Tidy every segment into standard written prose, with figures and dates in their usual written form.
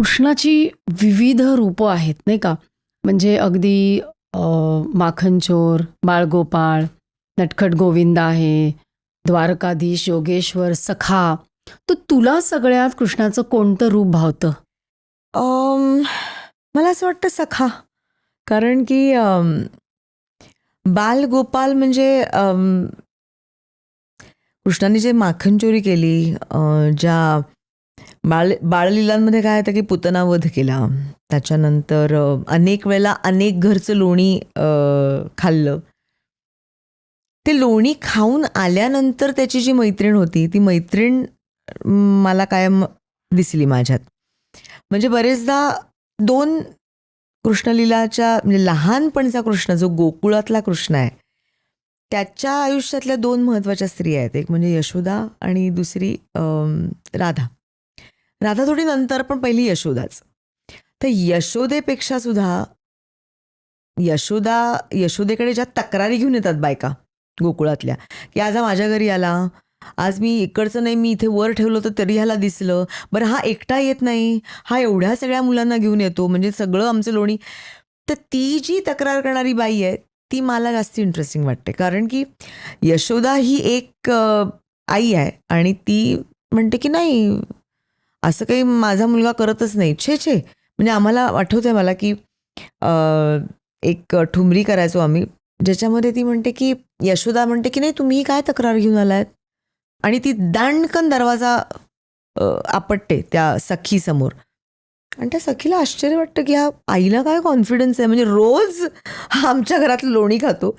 कृष्णाची विविध रूपं आहेत नाही का? म्हणजे अगदी माखनचोर, बाळगोपाळ, नटखट गोविंद आहे, द्वारकाधीश, योगेश्वर, सखा. तर तुला सगळ्यात कृष्णाचं कोणतं रूप भावतं? अम, मला असं वाटतं सखा. कारण की बाल गोपाल म्हणजे कृष्णाने जे माखन चोरी केली, ज्या बाळलीलांमध्ये काय होतं की पुतनावध केला, त्याच्यानंतर अनेक वेळेला अनेक घरचं लोणी खाल्लं. ते लोणी खाऊन आल्यानंतर त्याची जी मैत्रीण होती ती मैत्रीण मला कायम दिसली माझ्यात. म्हणजे बरेचदा दोन कृष्णलीलाच्या म्हणजे लहानपणचा कृष्ण जो गोकुळातला कृष्ण आहे त्याच्या आयुष्यातल्या दोन महत्त्वाच्या स्त्रिया आहेत. एक म्हणजे यशोदा आणि दुसरी राधा. राधा थोडी नंतर, पण पहिली यशोदाच. तर यशोदेपेक्षा सुद्धा यशोदेकडे ज्या तक्रारी घेऊन येतात बायका गोकुळातल्या, की आज हा माझ्या घरी आला, आज मी इकडचं नाही, मी इथे वर ठेवलं होतं तरी ह्याला दिसलं, बरं हा एकटा येत नाही, हा एवढ्या सगळ्या मुलांना घेऊन येतो, म्हणजे सगळं आमचं लोणी. तर ती जी तक्रार करणारी बाई आहे ती मला जास्त इंटरेस्टिंग वाटते. कारण की यशोदा ही एक आई आहे आणि ती म्हणते की नाही, असं काही माझा मुलगा करतच नाही, छे छे. म्हणजे आम्हाला आठवतंय मला की एक ठुमरी करायचो आम्ही, ज्याच्यामध्ये ती म्हणते की यशोदा म्हणते की नाही तुम्ही काय तक्रार घेऊन आलायत, आणि ती दांडकन दरवाजा आपटते त्या सखीसमोर. आणि त्या सखीला आश्चर्य वाटतं की ह्या आईला काय कॉन्फिडन्स आहे, म्हणजे रोज हा आमच्या घरात लोणी खातो.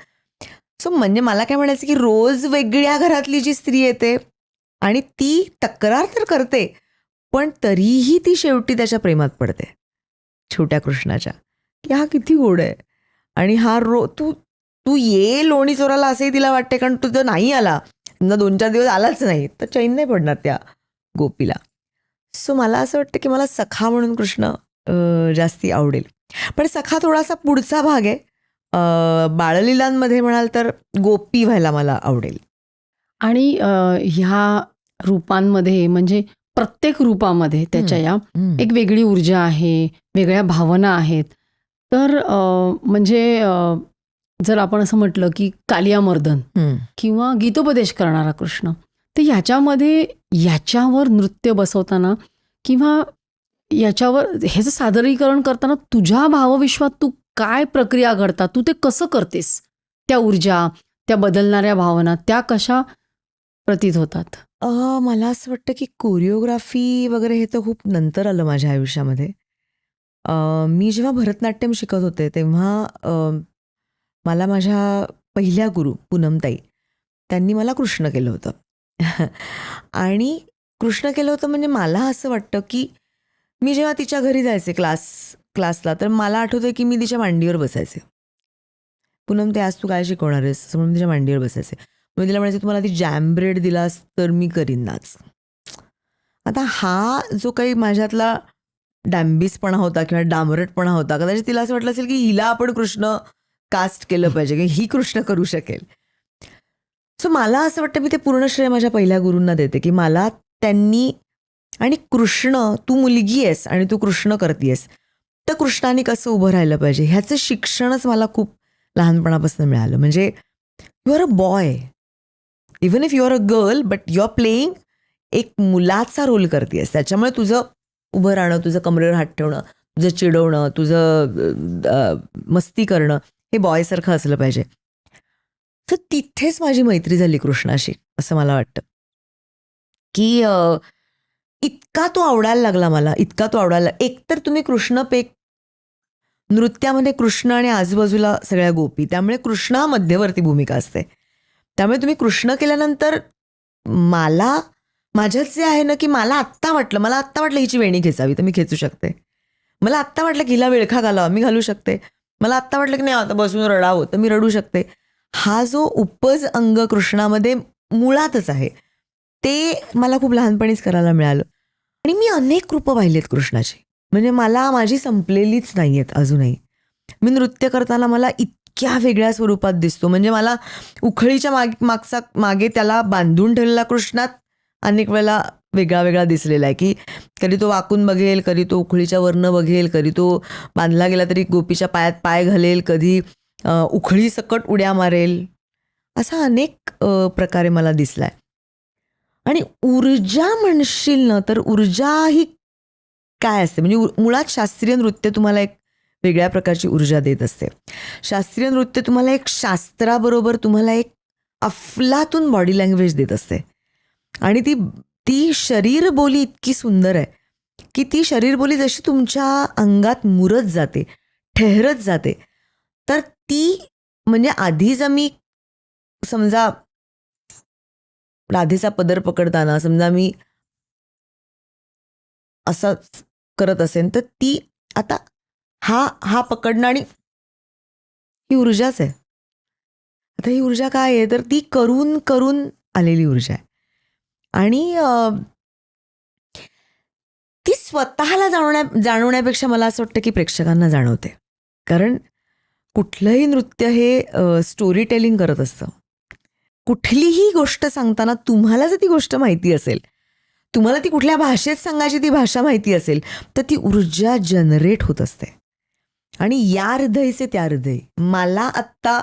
सो म्हणजे मला काय म्हणायचं की रोज वेगळ्या घरातली जी स्त्री येते आणि ती तक्रार तर करते, पण तरीही ती शेवटी त्याच्या प्रेमात पडते, छोट्या कृष्णाच्या, की हा किती गोड आहे. आणि हा तू तू ये लोणी चोराला असंही तिला वाटते, कारण तू जर नाही आला, समजा 2-4 दिवस आलाच नाही तर चैन नाही पडणार त्या गोपीला. सो मला असं वाटतं की मला सखा म्हणून कृष्ण जास्ती आवडेल. पण सखा थोडासा पुढचा भाग आहे. बाळलीलांमध्ये म्हणाल तर गोपी व्हायला मला आवडेल. आणि ह्या रूपांमध्ये म्हणजे प्रत्येक रूपामध्ये त्याच्या या एक वेगळी ऊर्जा आहे, वेगळ्या भावना आहेत. तर म्हणजे जर आपण असं म्हटलं की कालियामर्दन किंवा गीतोपदेश करणारा कृष्ण, तर ह्याच्यामध्ये याच्यावर नृत्य बसवताना किंवा याच्यावर ह्याचं सादरीकरण करताना तुझ्या भावविश्वात तू काय प्रक्रिया घडतात, तू ते कसं करतेस? त्या ऊर्जा, त्या बदलणाऱ्या भावना, त्या कशा प्रतीत होतात? मला असं वाटतं की कोरिओग्राफी वगैरे हे तर खूप नंतर आलं माझ्या आयुष्यामध्ये. मी जेव्हा भरतनाट्यम शिकत होते तेव्हा मला माझ्या पहिल्या गुरु पूनमताई, त्यांनी मला कृष्ण केलं होतं. आणि कृष्ण केलं होतं म्हणजे मला असं वाटतं की मी जेव्हा तिच्या घरी जायचे क्लासला, तर मला आठवतं की मी तिच्या मांडीवर बसायचे. पूनमताई आज तू काय शिकवणार आहेस असं म्हणून तिच्या मांडीवर बसायचे. मग तिला म्हणायचे तुम्हाला ती जॅम ब्रेड दिलास तर मी करीन नाच. आता हा जो काही माझ्यातला डॅम्बिसपणा होता किंवा डांबरटपणा होता, कदाचित तिला असं वाटलं असेल की हिला आपण कृष्ण कास्ट केलं पाहिजे, की ही कृष्ण करू शकेल. सो मला असं वाटतं मी ते पूर्ण श्रेय माझ्या पहिल्या गुरूंना देते, की मला त्यांनी, आणि कृष्ण, तू मुलगी आहेस आणि तू कृष्ण करतेयस, तर कृष्णाने कसं उभं राहिलं पाहिजे ह्याचं शिक्षणच मला खूप लहानपणापासून मिळालं. म्हणजे you are a boy, even if you are a girl, but you are playing एक मुलाचा रोल करतेयस. त्याच्यामुळे तुझं उभं राहणं, तुझं कमरेवर हात ठेवणं, तुझं चिडवणं, तुझं मस्ती करणं हे बॉयसारखं असलं पाहिजे. तर तिथेच माझी मैत्री झाली कृष्णाशी, असं मला वाटतं. की इतका तो आवडायला लागला मला, इतका तो आवडायला. एकतर तुम्ही कृष्ण नृत्यामध्ये कृष्ण आणि आजूबाजूला सगळ्या गोपी, त्यामुळे कृष्ण हा मध्यवर्ती भूमिका असते. त्यामुळे तुम्ही कृष्ण केल्यानंतर मला माझ्यात जे आहे ना, की मला आत्ता वाटलं हिची वेणी खेचावी तर मी खेचू शकते. मला आत्ता वाटलं की हिला विळखा घालावा मी घालू शकते. मला आत्ता वाटलं की नाही आता बसून रडावं तर मी रडू शकते. हा जो उपज अंग कृष्णामध्ये मुळातच आहे, ते मला खूप लहानपणीच करायला मिळालं. आणि मी अनेक रूपं पाहिलीत कृष्णाची. म्हणजे माझी संपलेलीच नाही आहेत अजूनही. मी नृत्य करताना मला इतक्या वेगळ्या स्वरूपात दिसतो. म्हणजे मला उखळीच्या मागे त्याला बांधून ठेवलेला कृष्णात अनेक वेळेला वेगळा वेगळा दिसलेला आहे, की कधी तो वाकून बघेल, कधी तो उखळीच्या वरनं बघेल, कधी तो बांधला गेला तरी गोपीच्या पायात पाय घालेल, कधी उखळी सकट उड्या मारेल. असा अनेक प्रकारे मला दिसलाय. आणि ऊर्जा म्हणशील ना, तर ऊर्जा ही काय असते म्हणजे मुळात शास्त्रीय नृत्य तुम्हाला एक वेगळ्या प्रकारची ऊर्जा देत असते. शास्त्रीय नृत्य तुम्हाला एक शास्त्राबरोबर तुम्हाला एक अफलातून बॉडी लँग्वेज देत असते. आणि ती ती शरीरबोली इतकी सुंदर आहे की ती शरीरबोली जशी तुमच्या अंगात मुरत जाते, ठेहरत जाते. तर ती म्हणजे आधी जर मी समजा राधेचा पदर पकडताना समजा मी असं करत असेल, तर ती आता हा पकडणं आणि ही ऊर्जाच आहे. आता ही ऊर्जा काय आहे, तर ती करून करून आलेली ऊर्जा आहे. आणि ती स्वतःला जाणवण्यापेक्षा मला असं वाटतं की प्रेक्षकांना जाणवते. कारण कुठलंही नृत्य हे स्टोरी टेलिंग करत असतं. कुठलीही गोष्ट सांगताना तुम्हाला जर ती गोष्ट माहिती असेल, तुम्हाला ती कुठल्या भाषेत सांगायची ती भाषा माहिती असेल, तर ती ऊर्जा जनरेट होत असते. आणि या हृदयचे त्या हृदय. मला आत्ता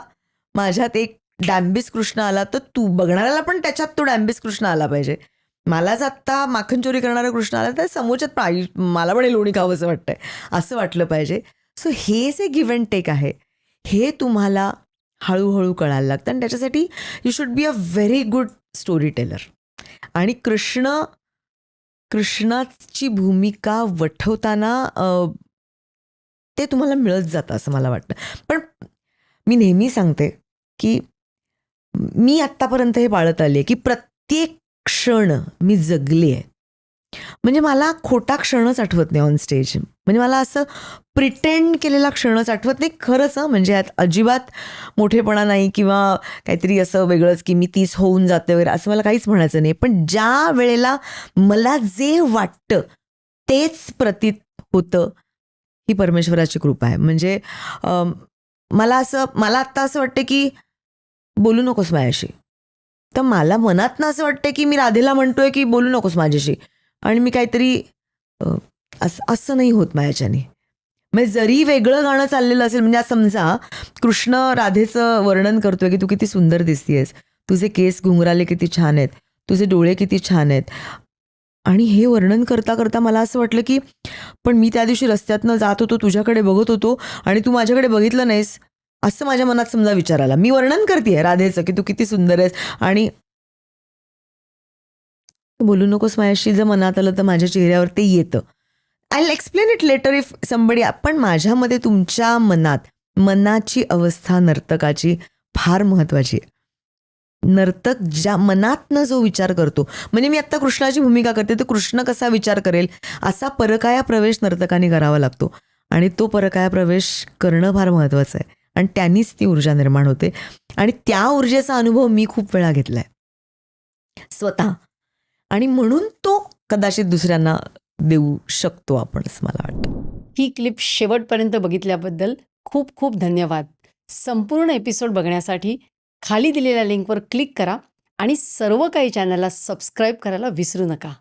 माझ्यात एक डॅम्बिस कृष्ण आला, तर तू बघणाऱ्याला पण त्याच्यात तो डॅम्बिस कृष्ण आला पाहिजे. मलाच आत्ता माखन चोरी करणारा कृष्ण आला, तर समोरच्यात मला पण हे लोणी खावं असं वाटतंय, असं वाटलं पाहिजे. सो हे जे गिव्ह अँड टेक आहे, हे तुम्हाला हळूहळू कळायला लागतं. आणि त्याच्यासाठी you should be a very good story teller. आणि कृष्णाची भूमिका वठवताना ते तुम्हाला मिळत जातं असं मला वाटतं. पण मी नेहमी सांगते की मी आत्तापर्यंत हे पाळत आली आहे की प्रत्येक क्षण मी जगली आहे. म्हणजे मला खोटा क्षणच आठवत नाही ऑन स्टेज. म्हणजे मला असं प्रिटेंड केलेला क्षणच आठवत नाही खरंच. म्हणजे यात अजिबात मोठेपणा नाही किंवा काहीतरी असं वेगळंच की मी तीच होऊन जाते वगैरे असं मला काहीच म्हणायचं नाही. पण ज्या वेळेला मला जे वाटतं तेच प्रतीत होतं, ही परमेश्वराची कृपा आहे. म्हणजे मला आत्ता असं वाटतं की बोलू नकोस माझ्याशी, तर मला मनातनं असं वाटतं की मी राधेला म्हणतोय की बोलू नकोस माझ्याशी, आणि मी काहीतरी असं नाही होत माझ्याच्याने. म्हणजे जरी वेगळं गाणं चाललेलं असेल, म्हणजे समजा कृष्ण राधेचं वर्णन करतोय की तू किती सुंदर दिसतीयस, तुझे केस घुंगराले किती छान आहेत, तुझे डोळे किती छान आहेत. आणि हे वर्णन करता करता मला असं वाटलं की पण मी त्या दिवशी रस्त्यातनं जात होतो, तुझ्याकडे बघत होतो आणि तू माझ्याकडे बघितलं नाहीस, असं माझ्या मनात समजा विचार आला. मी वर्णन करतेय राधेचं की तू किती सुंदर आहेस, आणि बोलू नकोस माझ्याशी जर मनात आलं तर माझ्या चेहऱ्यावर ते येतं. I will explain it later if somebody. पण माझ्यामध्ये तुमच्या मनाची अवस्था नर्तकाची फार महत्त्वाची आहे. नर्तक ज्या मनातनं जो विचार करतो, म्हणजे मी आत्ता कृष्णाची भूमिका करते, तर कृष्ण कसा विचार करेल असा परकाया प्रवेश नर्तकाने करावा लागतो. आणि तो परकाया प्रवेश करणं फार महत्त्वाचं आहे. आणि त्यांनीच ती ऊर्जा निर्माण होते. आणि त्या ऊर्जेचा अनुभव मी खूप वेळा घेतलाय स्वतः. आणि म्हणून तो कदाचित दुसऱ्यांना देऊ शकतो आपण, असं मला वाटतं. ही क्लिप शेवटपर्यंत बघितल्याबद्दल खूप खूप धन्यवाद. संपूर्ण एपिसोड बघण्यासाठी खाली दिलेल्या लिंकवर क्लिक करा आणि सर्व काही चॅनलला सबस्क्राईब करायला विसरू नका.